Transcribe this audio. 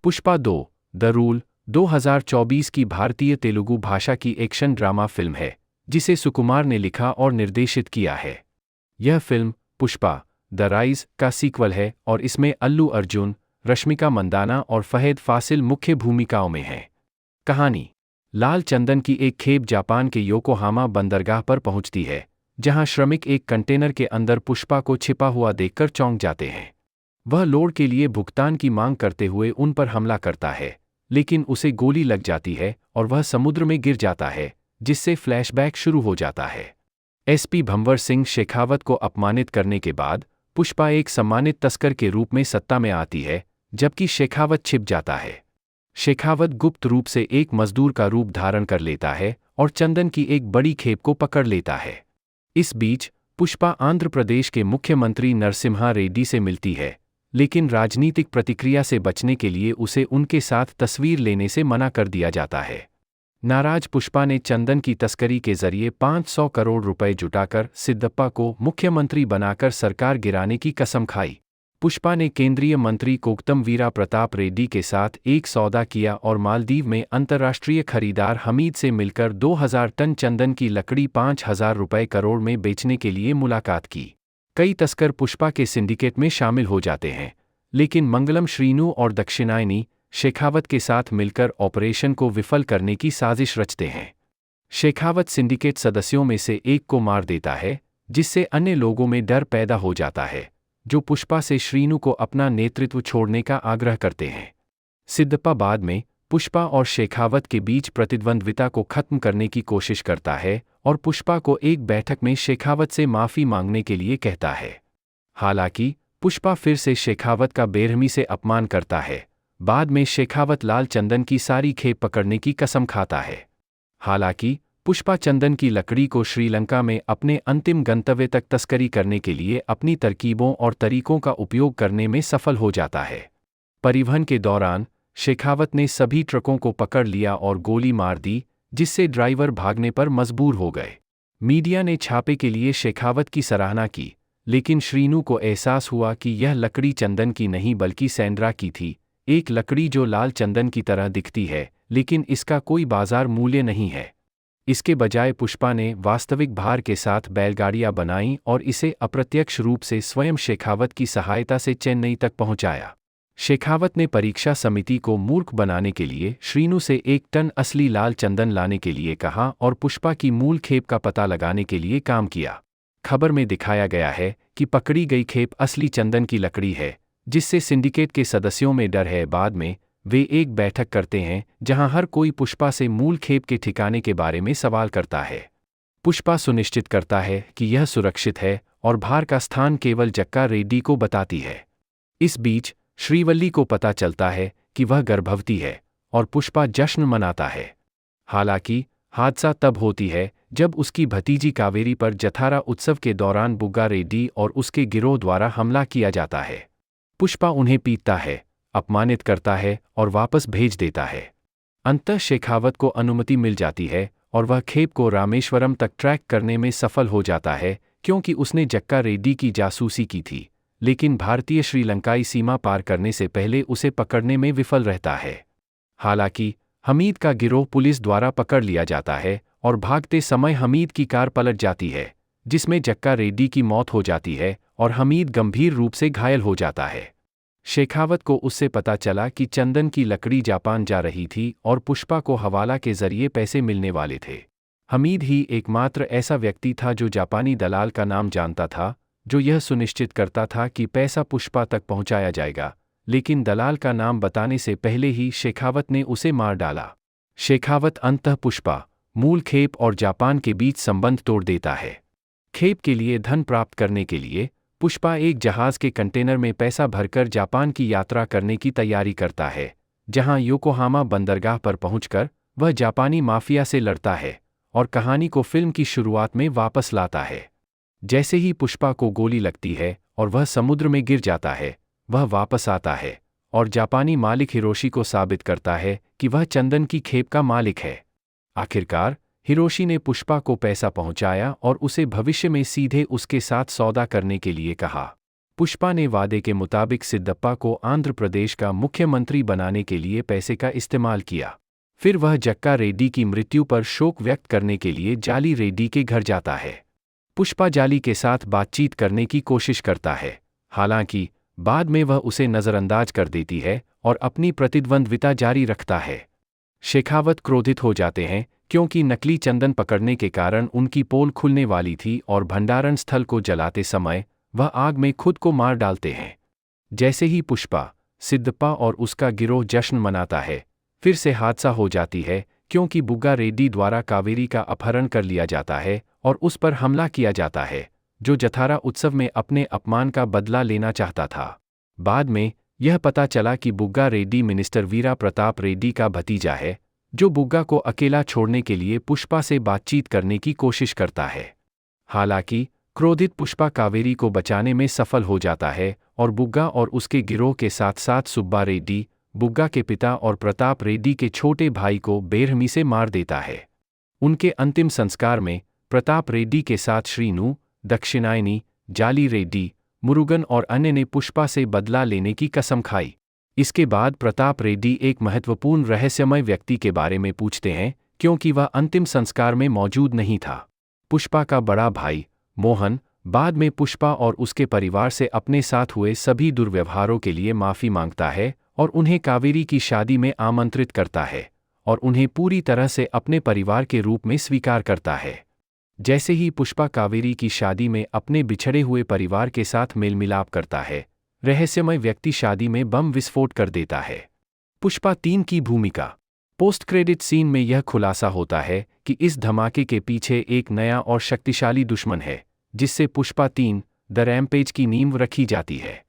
Pushpa 2 the rule 2024 की भारतीय तेलुगु भाषा की एक्शन ड्रामा फिल्म है जिसे सुकुमार ने लिखा और निर्देशित किया है। यह फिल्म पुष्पा द राइज का सीक्वल है और इसमें अल्लू अर्जुन, रश्मिका मंदाना और फहद फासिल मुख्य भूमिकाओं में हैं। कहानी: लाल चंदन की एक खेप जापान के योकोहामा बंदरगाह पर पहुंचती है, जहां श्रमिक एक कंटेनर के अंदर पुष्पा को छिपा हुआ देखकर चौंक जाते हैं। वह लोड के लिए भुगतान की मांग करते हुए उन पर हमला करता है, लेकिन उसे गोली लग जाती है और वह समुद्र में गिर जाता है, जिससे फ्लैशबैक शुरू हो जाता है। एसपी भंवर सिंह शेखावत को अपमानित करने के बाद पुष्पा एक सम्मानित तस्कर के रूप में सत्ता में आती है, जबकि शेखावत छिप जाता है। शेखावत गुप्त रूप से एक मजदूर का रूप धारण कर लेता है और चंदन की एक बड़ी खेप को पकड़ लेता है। इस बीच पुष्पा आंध्र प्रदेश के मुख्यमंत्री नरसिम्हा रेड्डी से मिलती है, लेकिन राजनीतिक प्रतिक्रिया से बचने के लिए उसे उनके साथ तस्वीर लेने से मना कर दिया जाता है। नाराज पुष्पा ने चंदन की तस्करी के जरिए 500 करोड़ रुपए जुटाकर सिद्धप्पा को मुख्यमंत्री बनाकर सरकार गिराने की कसम खाई। पुष्पा ने केंद्रीय मंत्री कोकतम वीरा प्रताप रेड्डी के साथ एक सौदा किया और मालदीव में अंतर्राष्ट्रीय खरीदार हमीद से मिलकर 2000 टन चंदन की लकड़ी 5000 रुपए करोड़ में बेचने के लिए मुलाकात की। कई तस्कर पुष्पा के सिंडिकेट में शामिल हो जाते हैं, लेकिन मंगलम श्रीनु और दक्षिणायनी शेखावत के साथ मिलकर ऑपरेशन को विफल करने की साजिश रचते हैं। शेखावत सिंडिकेट सदस्यों में से एक को मार देता है, जिससे अन्य लोगों में डर पैदा हो जाता है, जो पुष्पा से श्रीनु को अपना नेतृत्व छोड़ने का आग्रह करते हैं। सिद्धप्पा बाद में पुष्पा और शेखावत के बीच प्रतिद्वंद्विता को खत्म करने की कोशिश करता है और पुष्पा को एक बैठक में शेखावत से माफी मांगने के लिए कहता है। हालांकि पुष्पा फिर से शेखावत का बेरहमी से अपमान करता है। बाद में शेखावत लाल चंदन की सारी खेप पकड़ने की कसम खाता है। हालांकि पुष्पा चंदन की लकड़ी को श्रीलंका में अपने अंतिम गंतव्य तक तस्करी करने के लिए अपनी तरकीबों और तरीकों का उपयोग करने में सफल हो जाता है। परिवहन के दौरान शेखावत ने सभी ट्रकों को पकड़ लिया और गोली मार दी, जिससे ड्राइवर भागने पर मजबूर हो गए। मीडिया ने छापे के लिए शेखावत की सराहना की, लेकिन श्रीनु को एहसास हुआ कि यह लकड़ी चंदन की नहीं बल्कि सैंड्रा की थी, एक लकड़ी जो लाल चंदन की तरह दिखती है, लेकिन इसका कोई बाजार मूल्य नहीं है। इसके बजाय पुष्पा ने वास्तविक भार के साथ बैलगाड़ियां बनाईं और इसे अप्रत्यक्ष रूप से स्वयं शेखावत की सहायता से चेन्नई तक पहुंचाया। शेखावत ने परीक्षा समिति को मूर्ख बनाने के लिए श्रीनु से 1 टन असली लाल चंदन लाने के लिए कहा और पुष्पा की मूल खेप का पता लगाने के लिए काम किया। खबर में दिखाया गया है कि पकड़ी गई खेप असली चंदन की लकड़ी है, जिससे सिंडिकेट के सदस्यों में डर है। बाद में वे एक बैठक करते हैं जहां हर कोई पुष्पा से मूल खेप के ठिकाने के बारे में सवाल करता है। पुष्पा सुनिश्चित करता है कि यह सुरक्षित है और भार का स्थान केवल जक्का रेड्डी को बताती है। इस बीच श्रीवल्ली को पता चलता है कि वह गर्भवती है और पुष्पा जश्न मनाता है। हालांकि हादसा तब होती है जब उसकी भतीजी कावेरी पर जथारा उत्सव के दौरान बुग्गा रेड्डी और उसके गिरोह द्वारा हमला किया जाता है। पुष्पा उन्हें पीटता है, अपमानित करता है और वापस भेज देता है। अंततः शेखावत को अनुमति मिल जाती है और वह खेप को रामेश्वरम तक ट्रैक करने में सफल हो जाता है, क्योंकि उसने जक्का रेड्डी की जासूसी की थी, लेकिन भारतीय श्रीलंकाई सीमा पार करने से पहले उसे पकड़ने में विफल रहता है। हालांकि हमीद का गिरोह पुलिस द्वारा पकड़ लिया जाता है और भागते समय हमीद की कार पलट जाती है, जिसमें जक्का रेड्डी की मौत हो जाती है और हमीद गंभीर रूप से घायल हो जाता है। शेखावत को उससे पता चला कि चंदन की लकड़ी जापान जा रही थी और पुष्पा को हवाला के जरिए पैसे मिलने वाले थे। हमीद ही एकमात्र ऐसा व्यक्ति था जो जापानी दलाल का नाम जानता था, जो यह सुनिश्चित करता था कि पैसा पुष्पा तक पहुंचाया जाएगा, लेकिन दलाल का नाम बताने से पहले ही शेखावत ने उसे मार डाला। शेखावत अंततः पुष्पा, मूल खेप और जापान के बीच संबंध तोड़ देता है। खेप के लिए धन प्राप्त करने के लिए पुष्पा एक जहाज के कंटेनर में पैसा भरकर जापान की यात्रा करने की तैयारी करता है, जहां योकोहामा बंदरगाह पर पहुंचकर वह जापानी माफिया से लड़ता है और कहानी को फिल्म की शुरुआत में वापस लाता है। जैसे ही पुष्पा को गोली लगती है और वह समुद्र में गिर जाता है, वह वापस आता है और जापानी मालिक हिरोशी को साबित करता है कि वह चंदन की खेप का मालिक है। आखिरकार हिरोशी ने पुष्पा को पैसा पहुंचाया और उसे भविष्य में सीधे उसके साथ सौदा करने के लिए कहा। पुष्पा ने वादे के मुताबिक सिद्धप्पा को आंध्र प्रदेश का मुख्यमंत्री बनाने के लिए पैसे का इस्तेमाल किया। फिर वह जक्का रेड्डी की मृत्यु पर शोक व्यक्त करने के लिए जाली रेड्डी के घर जाता है। पुष्पा जाली के साथ बातचीत करने की कोशिश करता है, हालांकि बाद में वह उसे नज़रअंदाज कर देती है और अपनी प्रतिद्वंद्विता जारी रखता है। शेखावत क्रोधित हो जाते हैं क्योंकि नकली चंदन पकड़ने के कारण उनकी पोल खुलने वाली थी और भंडारण स्थल को जलाते समय वह आग में खुद को मार डालते हैं। जैसे ही पुष्पा, सिद्धप्पा और उसका गिरोह जश्न मनाता है, फिर से हादसा हो जाती है क्योंकि बुग्गा रेड्डी द्वारा कावेरी का अपहरण कर लिया जाता है और उस पर हमला किया जाता है, जो जथारा उत्सव में अपने अपमान का बदला लेना चाहता था। बाद में यह पता चला कि बुग्गा रेड्डी मिनिस्टर वीरा प्रताप रेड्डी का भतीजा है, जो बुग्गा को अकेला छोड़ने के लिए पुष्पा से बातचीत करने की कोशिश करता है। हालांकि क्रोधित पुष्पा कावेरी को बचाने में सफल हो जाता है और बुग्गा और उसके गिरोह के साथ साथ सुब्बा रेड्डी, बुग्गा के पिता और प्रताप रेड्डी के छोटे भाई को बेरहमी से मार देता है। उनके अंतिम संस्कार में प्रताप रेड्डी के साथ श्रीनु, दक्षिणायनी, जाली रेड्डी, मुरुगन और अन्य ने पुष्पा से बदला लेने की कसम खाई। इसके बाद प्रताप रेड्डी एक महत्वपूर्ण रहस्यमय व्यक्ति के बारे में पूछते हैं क्योंकि वह अंतिम संस्कार में मौजूद नहीं था। पुष्पा का बड़ा भाई मोहन बाद में पुष्पा और उसके परिवार से अपने साथ हुए सभी दुर्व्यवहारों के लिए माफ़ी मांगता है और उन्हें कावेरी की शादी में आमंत्रित करता है और उन्हें पूरी तरह से अपने परिवार के रूप में स्वीकार करता है। जैसे ही पुष्पा कावेरी की शादी में अपने बिछड़े हुए परिवार के साथ मेल मिलाप करता है, रहस्यमय व्यक्ति शादी में बम विस्फोट कर देता है। पुष्पा 3 की भूमिका। पोस्ट क्रेडिट सीन में यह खुलासा होता है कि इस धमाके के पीछे एक नया और शक्तिशाली दुश्मन है, जिससे पुष्पा 3 द रैम्पेज की नींव रखी जाती है।